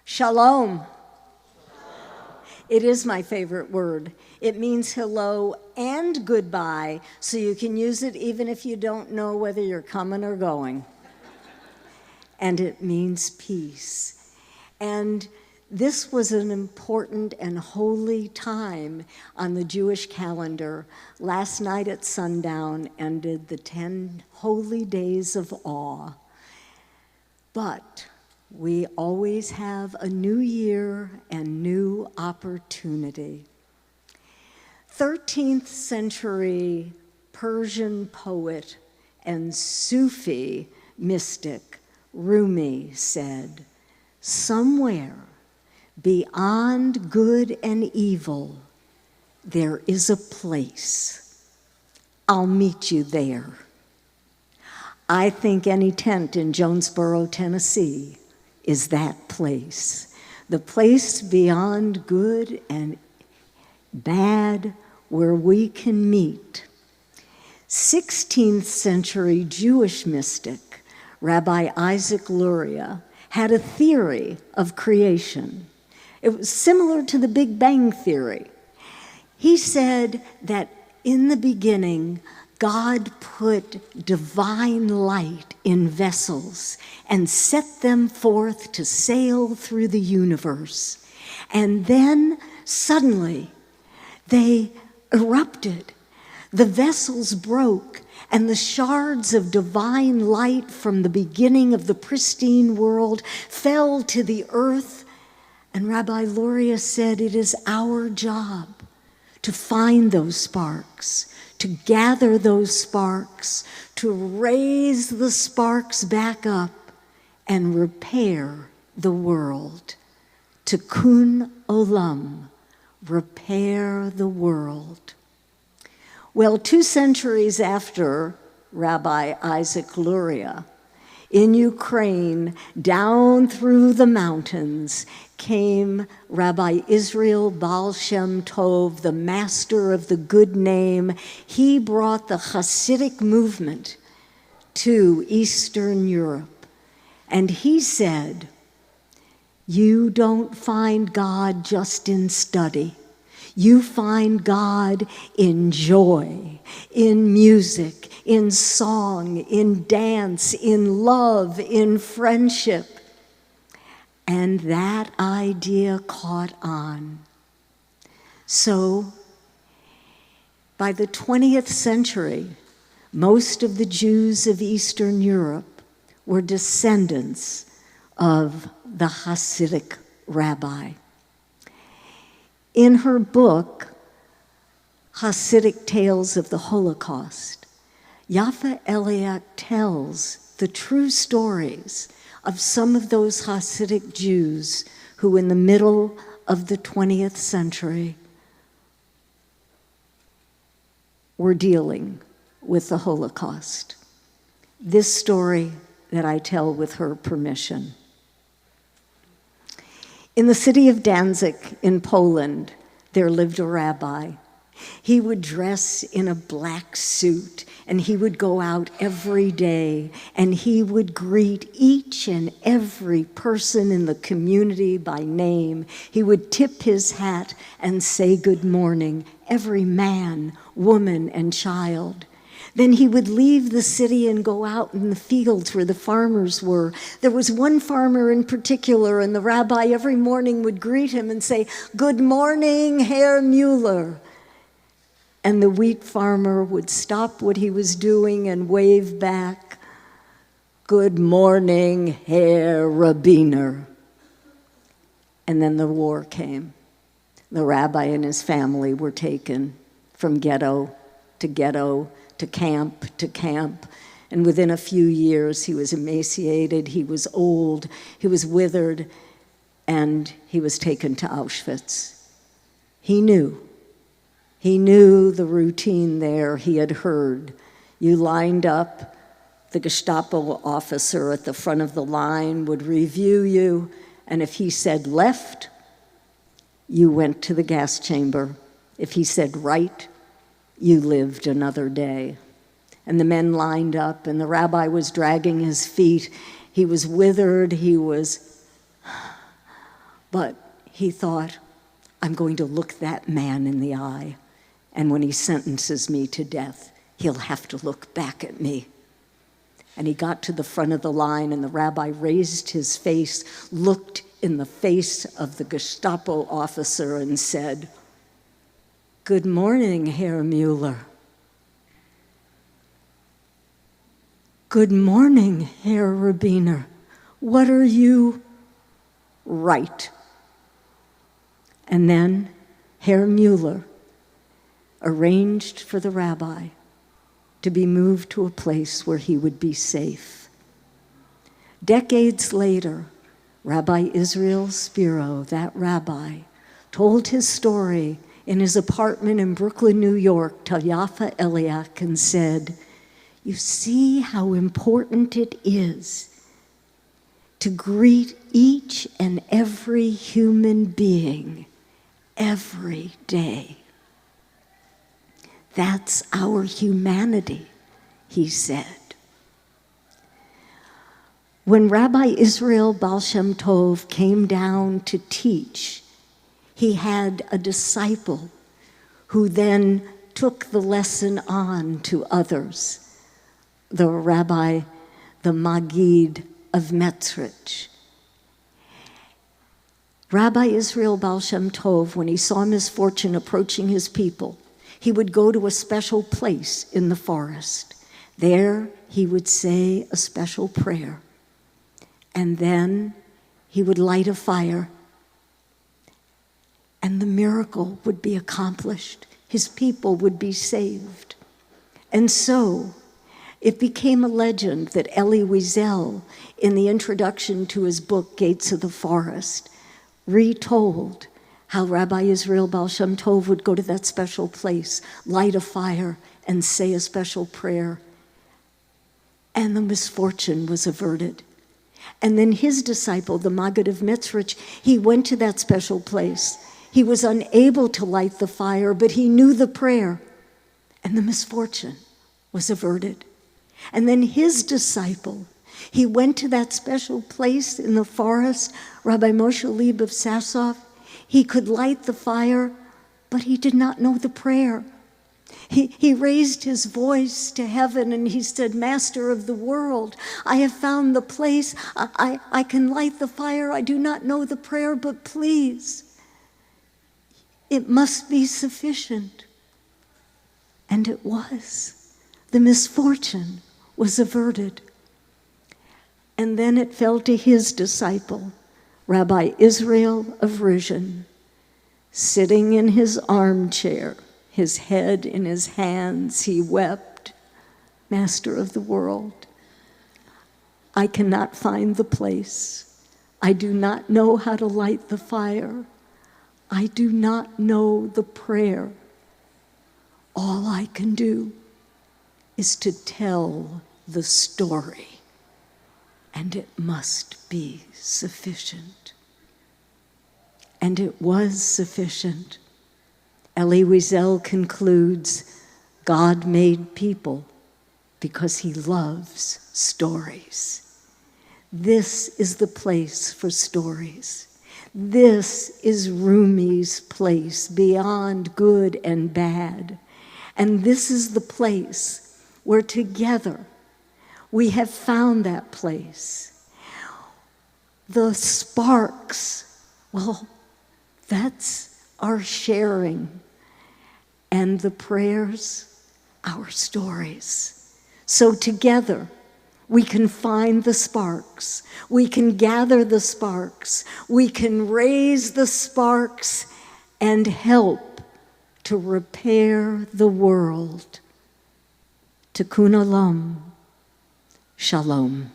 Shalom. It is my favorite word. It means hello and goodbye, so you can use it even if you don't know whether you're coming or going. And it means peace. And this was an important and holy time on the Jewish calendar. Last night at sundown ended the 10 holy days of awe. But we always have a new year and new opportunity. 13th century Persian poet and Sufi mystic Rumi said, "Somewhere beyond good and evil, there is a place. I'll meet you there." I think any tent in Jonesborough, Tennessee is that place. The place beyond good and bad where we can meet. 16th century Jewish mystic, Rabbi Isaac Luria, had a theory of creation. It was similar to the Big Bang Theory. He said that in the beginning, God put divine light in vessels and set them forth to sail through the universe. And then suddenly they erupted. The vessels broke, and the shards of divine light from the beginning of the pristine world fell to the earth. And Rabbi Luria said, it is our job to find those sparks, to gather those sparks, to raise the sparks back up and repair the world. Tikkun olam, repair the world. Well, 2 centuries after Rabbi Isaac Luria, in Ukraine, down through the mountains, came Rabbi Israel Baal Shem Tov, the master of the good name. He brought the Hasidic movement to Eastern Europe. And he said, you don't find God just in study. You find God in joy, in music, in song, in dance, in love, in friendship. And that idea caught on. So, by the 20th century, most of the Jews of Eastern Europe were descendants of the Hasidic rabbi. In her book, Hasidic Tales of the Holocaust, Yafa Eliak tells the true stories of some of those Hasidic Jews who in the middle of the 20th century were dealing with the Holocaust. This story that I tell with her permission. In the city of Danzig in Poland, there lived a rabbi. He would dress in a black suit, and he would go out every day, and he would greet each and every person in the community by name. He would tip his hat and say good morning, every man, woman, and child. Then he would leave the city and go out in the fields where the farmers were. There was one farmer in particular, and the rabbi every morning would greet him and say, "Good morning, Herr Müller." And the wheat farmer would stop what he was doing and wave back, "Good morning, Herr Rabbiner." And then the war came. The rabbi and his family were taken from ghetto to ghetto, to camp, and within a few years he was emaciated, he was old, he was withered, and he was taken to Auschwitz. He knew the routine there. He had heard. You lined up, the Gestapo officer at the front of the line would review you, and if he said left, you went to the gas chamber. If he said right, you lived another day. And the men lined up, and the rabbi was dragging his feet. He was withered, he was But he thought, I'm going to look that man in the eye, and when he sentences me to death, he'll have to look back at me. And he got to the front of the line, and the rabbi raised his face, looked in the face of the Gestapo officer, and said, "Good morning, Herr Mueller." "Good morning, Herr Rabbiner. What are you?" "Right." And then Herr Mueller arranged for the rabbi to be moved to a place where he would be safe. Decades later, Rabbi Israel Spiro, that rabbi, told his story in his apartment in Brooklyn, New York, to Yafa Eliak, and said, "You see how important it is to greet each and every human being every day. That's our humanity," he said. When Rabbi Israel Baal Shem Tov came down to teach, he had a disciple who then took the lesson on to others, the rabbi, the Maggid of BrightRidge. Rabbi Israel Baal Shem Tov, when he saw misfortune approaching his people, he would go to a special place in the forest. There he would say a special prayer, and then he would light a fire, and the miracle would be accomplished. His people would be saved. And so it became a legend that Elie Wiesel, in the introduction to his book, Gates of the Forest, retold how Rabbi Israel Baal Shem Tov would go to that special place, light a fire, and say a special prayer, and the misfortune was averted. And then his disciple, the Maggid of BrightRidge, he went to that special place. He was unable to light the fire, but he knew the prayer, and the misfortune was averted. And then his disciple, he went to that special place in the forest, Rabbi Moshe Leib of Sassoff. He could light the fire, but he did not know the prayer. He raised his voice to heaven and he said, "Master of the world, I have found the place. I can light the fire. I do not know the prayer, but please, it must be sufficient." And it was. The misfortune was averted. And then it fell to his disciple, Rabbi Israel of Rizhin, sitting in his armchair, his head in his hands, he wept, "Master of the world, I cannot find the place. I do not know how to light the fire. I do not know the prayer. All I can do is to tell the story, and it must be sufficient." And it was sufficient. Elie Wiesel concludes, God made people because he loves stories. This is the place for stories. This is Rumi's place, beyond good and bad. And this is the place where together we have found that place. The sparks, well, that's our sharing. And the prayers, our stories. So together, we can find the sparks. We can gather the sparks. We can raise the sparks and help to repair the world. Tikkun Olam. Shalom.